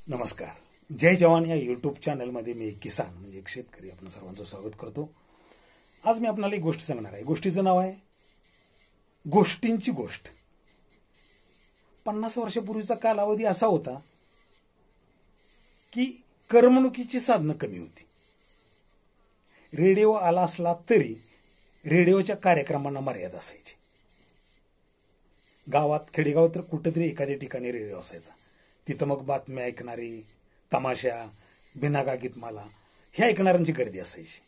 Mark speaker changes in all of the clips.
Speaker 1: नमस्कार. जय जवान या यूट्यूब चॅनलमध्ये मी एक किसान म्हणजे एक शेतकरी आपण सर्वांचं स्वागत करतो. आज मी आपल्याला एक गोष्ट सांगणार आहे. गोष्टीचं नाव आहे गोष्टींची गोष्ट. 50 वर्षापूर्वीचा कालावधी असा होता की करमणुकीची साधनं कमी होती. रेडिओ आला असला तरी रेडिओच्या कार्यक्रमांना मर्यादा असायची. गावात खेडेगाव तर कुठेतरी एखाद्या ठिकाणी रेडिओ असायचा. तिथं मग बातम्या ऐकणारी, तमाशा, बिनागा गीतमाला हे ऐकणाऱ्यांची गर्दी असायची.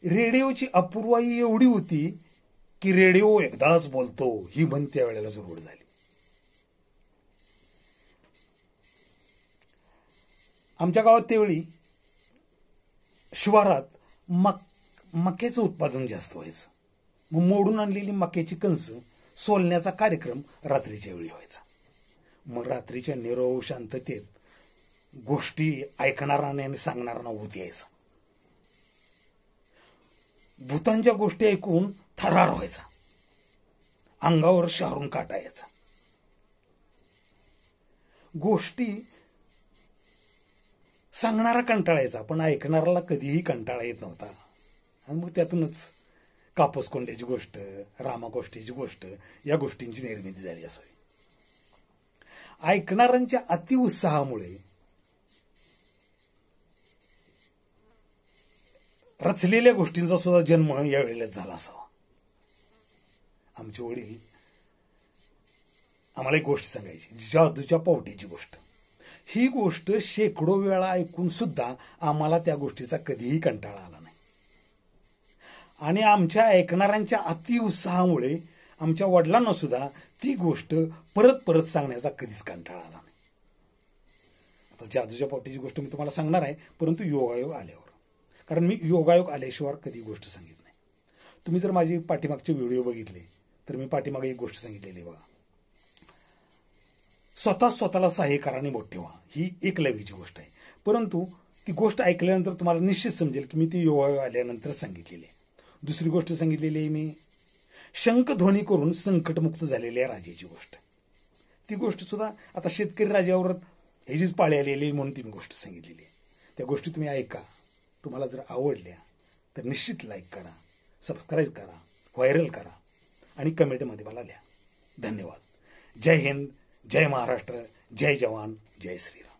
Speaker 1: रेडिओची अपूर्वाई एवढी होती की रेडिओ एकदाच बोलतो ही म्हण त्यावेळेला जरूर झाली. आमच्या गावात त्यावेळी शिवारात मक्याचं उत्पादन जास्त व्हायचं. मग मोडून आणलेली मक्याची कणस सोलण्याचा कार्यक्रम रात्रीच्या वेळी व्हायचा. मग रात्रीच्या निरव शांततेत गोष्टी ऐकणाराने आणि सांगणाऱ्यांना भूत यायचा. भूतांच्या गोष्टी ऐकून थरार व्हायचा. अंगावर शहरून काटा यायचा. गोष्टी सांगणारा कंटाळायचा पण ऐकणाऱ्याला कधीही कंटाळा येत नव्हता. आणि मग त्यातूनच कापूस कोंड्याची गोष्ट, रामाकोष्टीची गोष्ट या गोष्टींची निर्मिती झाली असावी. ऐकणाऱ्यांच्या अतिउत्साहामुळे रचलेल्या गोष्टींचा सुद्धा जन्म यावेळेलाच झाला असावा. आमचे वडील आम्हाला एक गोष्ट सांगायची, जादूच्या पावटीची गोष्ट. ही गोष्ट शेकडो वेळा ऐकून सुद्धा आम्हाला त्या गोष्टीचा कधीही कंटाळा आला नाही. आणि आमच्या ऐकणाऱ्यांच्या अतिउत्साहामुळे आमच्या वडिलांना सुद्धा ती गोष्ट परत परत सांगण्याचा कधीच कंटाळा आला नाही. आता जादूच्या पावटीची गोष्ट मी तुम्हाला सांगणार आहे, परंतु योगायोग आल्यावर. कारण मी योगायोग आल्याशिवाय कधी गोष्ट सांगितली नाही. तुम्ही जर माझे पाठीमागचे व्हिडिओ बघितले तर मी पाठीमागे एक गोष्ट सांगितलेली बघा. स्वतःला सहाय्यकाराने मोठे व्हा ही एकलव्याची गोष्ट आहे. परंतु ती गोष्ट ऐकल्यानंतर तुम्हाला निश्चित समजेल की मी ती योगायोग आल्यानंतर सांगितलेली आहे. दुसरी गोष्ट सांगितलेली आहे मी शंखध्वनी करून संकटमुक्त झालेल्या राजाची गोष्ट. ती गोष्ट सुद्धा आता शेतकरी राजावर ह्याचीच पाळी आलेली म्हणून ती मी गोष्ट सांगितलेली आहे. त्या गोष्टी तुम्ही ऐका. तुम्हाला जर आवडल्या तर निश्चित लाईक करा, सबस्क्राईब करा, व्हायरल करा आणि कमेंटमध्ये मला लिहा. धन्यवाद. जय हिंद, जय महाराष्ट्र, जय जवान, जय श्रीराम.